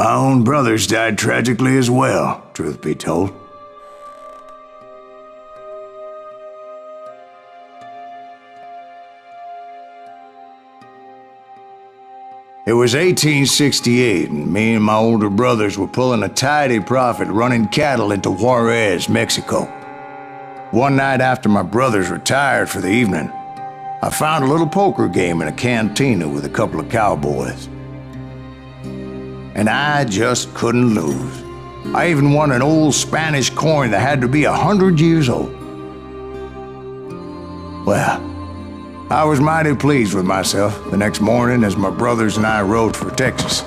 My own brothers died tragically as well, truth be told. It was 1868, and me and my older brothers were pulling a tidy profit running cattle into Juarez, Mexico. One night after my brothers retired for the evening, I found a little poker game in a cantina with a couple of cowboys. And I just couldn't lose. I even won an old Spanish coin that had to be 100 years old. Well, I was mighty pleased with myself the next morning as my brothers and I rode for Texas.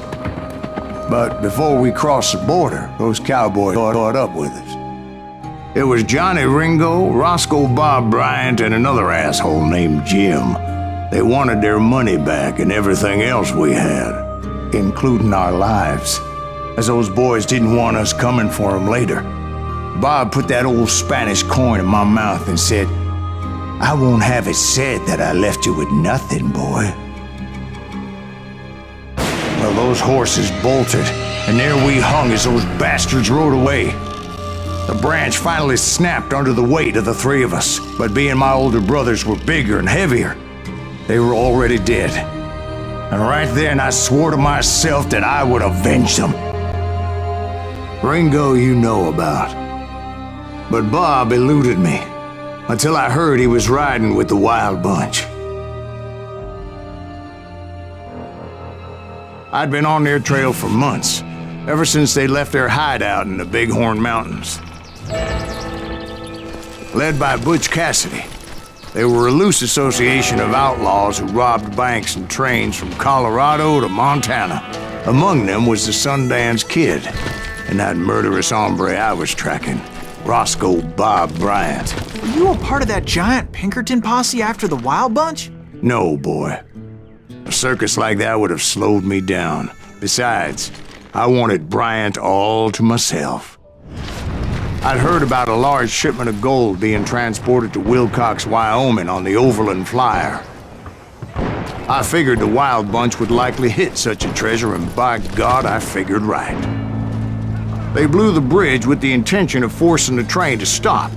But before we crossed the border, those cowboys caught up with us. It was Johnny Ringo, Roscoe Bob Bryant, and another asshole named Jim. They wanted their money back and everything else we had, including our lives, as those boys didn't want us coming for them later. Bob put that old Spanish coin in my mouth and said, "I won't have it said that I left you with nothing, boy." Well, those horses bolted, and there we hung as those bastards rode away. The branch finally snapped under the weight of the three of us, but being my older brothers were bigger and heavier, they were already dead. And right then I swore to myself that I would avenge them. Ringo you know about, but Bob eluded me, until I heard he was riding with the Wild Bunch. I'd been on their trail for months, ever since they left their hideout in the Bighorn Mountains. Led by Butch Cassidy, they were a loose association of outlaws who robbed banks and trains from Colorado to Montana. Among them was the Sundance Kid, and that murderous hombre I was tracking, Roscoe Bob Bryant. Were you a part of that giant Pinkerton posse after the Wild Bunch? No, boy. A circus like that would have slowed me down. Besides, I wanted Bryant all to myself. I'd heard about a large shipment of gold being transported to Wilcox, Wyoming on the Overland Flyer. I figured the Wild Bunch would likely hit such a treasure, and by God, I figured right. They blew the bridge with the intention of forcing the train to stop.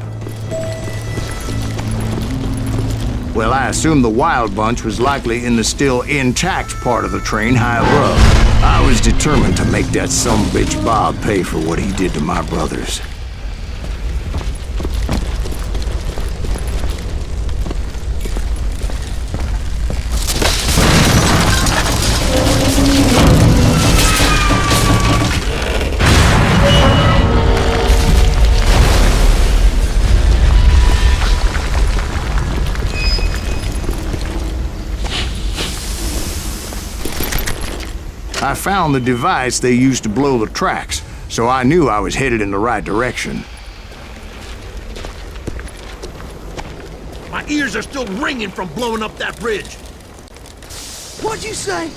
Well, I assumed the Wild Bunch was likely in the still intact part of the train high above. I was determined to make that sumbitch Bob pay for what he did to my brothers. I found the device they used to blow the tracks, so I knew I was headed in the right direction. My ears are still ringing from blowing up that bridge. What'd you say?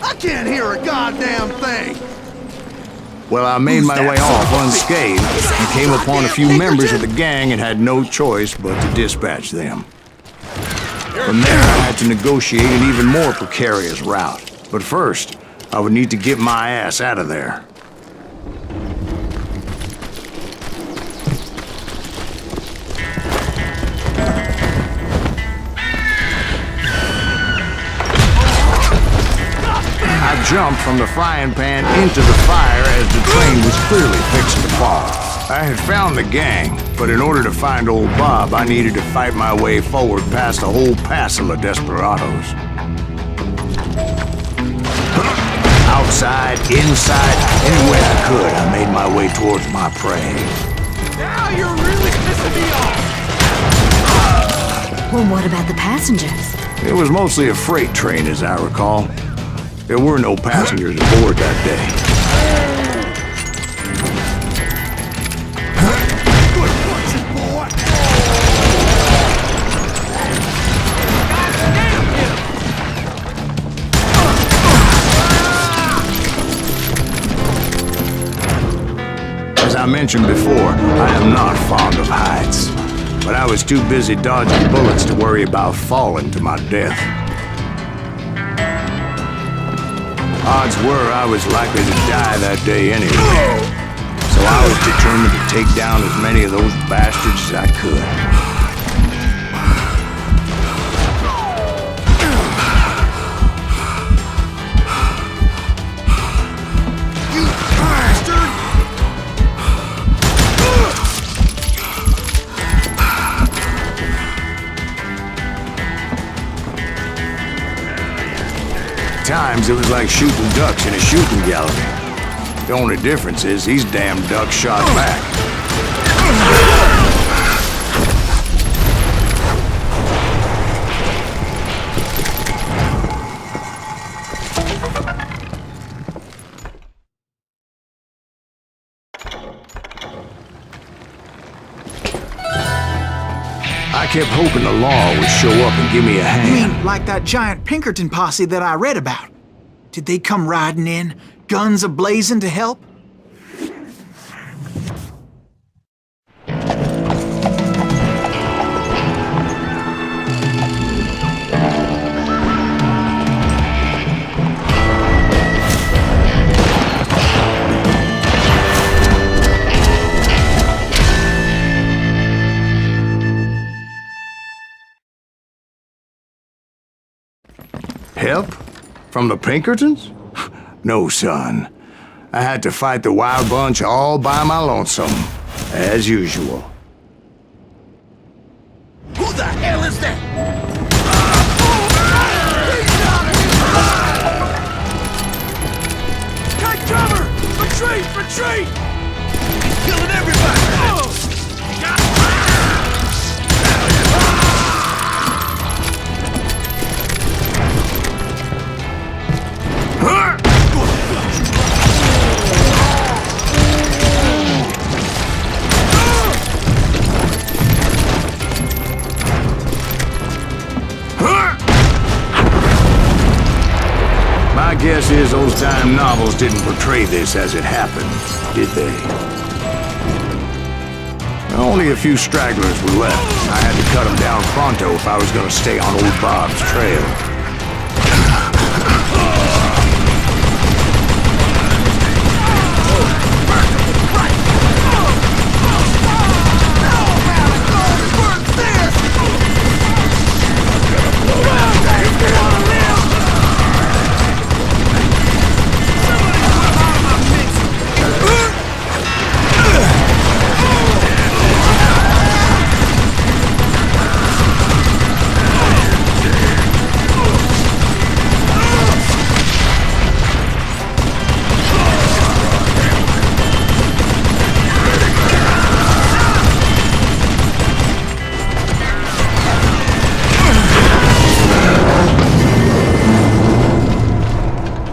I can't hear a goddamn thing! Well, I made my way off unscathed and came upon a few members of the gang and had no choice but to dispatch them. From there, I had to negotiate an even more precarious route. But first, I would need to get my ass out of there. I jumped from the frying pan into the fire as the train was clearly fixing to fall. I had found the gang, but in order to find old Bob, I needed to fight my way forward past a whole passel of desperados. Outside, inside, anywhere I could, I made my way towards my prey. Now you're really pissing me off! Well, what about the passengers? It was mostly a freight train, as I recall. There were no passengers aboard that day. Good punching, boy! As I mentioned before, I am not fond of heights, but I was too busy dodging bullets to worry about falling to my death. Odds were I was likely to die that day anyway. So I was determined to take down as many of those bastards as I could. Times it was like shooting ducks in a shooting gallery. The only difference is these damn ducks shot back. I kept hoping the law would show up and give me a hand. You mean like that giant Pinkerton posse that I read about? Did they come riding in, guns a-blazing to help? Help? From the Pinkertons? No, son. I had to fight the Wild Bunch all by my lonesome, as usual. Who the hell is that? Take cover! Retreat! Retreat! He's killing everybody! My guess is those dime novels didn't portray this as it happened, did they? Only a few stragglers were left. I had to cut them down pronto if I was going to stay on old Bob's trail.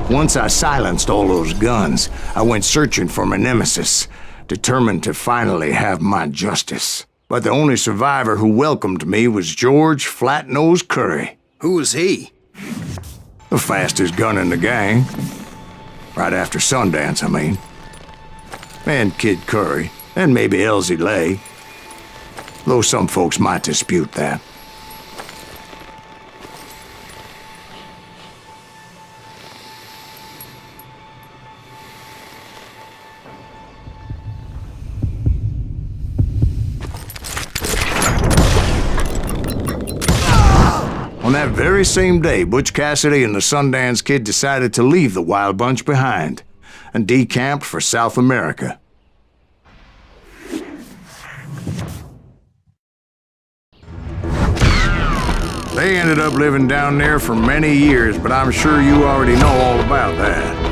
Once I silenced all those guns, I went searching for my nemesis, determined to finally have my justice. But the only survivor who welcomed me was George Flat-Nose Curry. Who was he? The fastest gun in the gang. Right after Sundance, I mean. And Kid Curry, and maybe Elsie Lay. Though some folks might dispute that. On that very same day, Butch Cassidy and the Sundance Kid decided to leave the Wild Bunch behind and decamped for South America. They ended up living down there for many years, but I'm sure you already know all about that.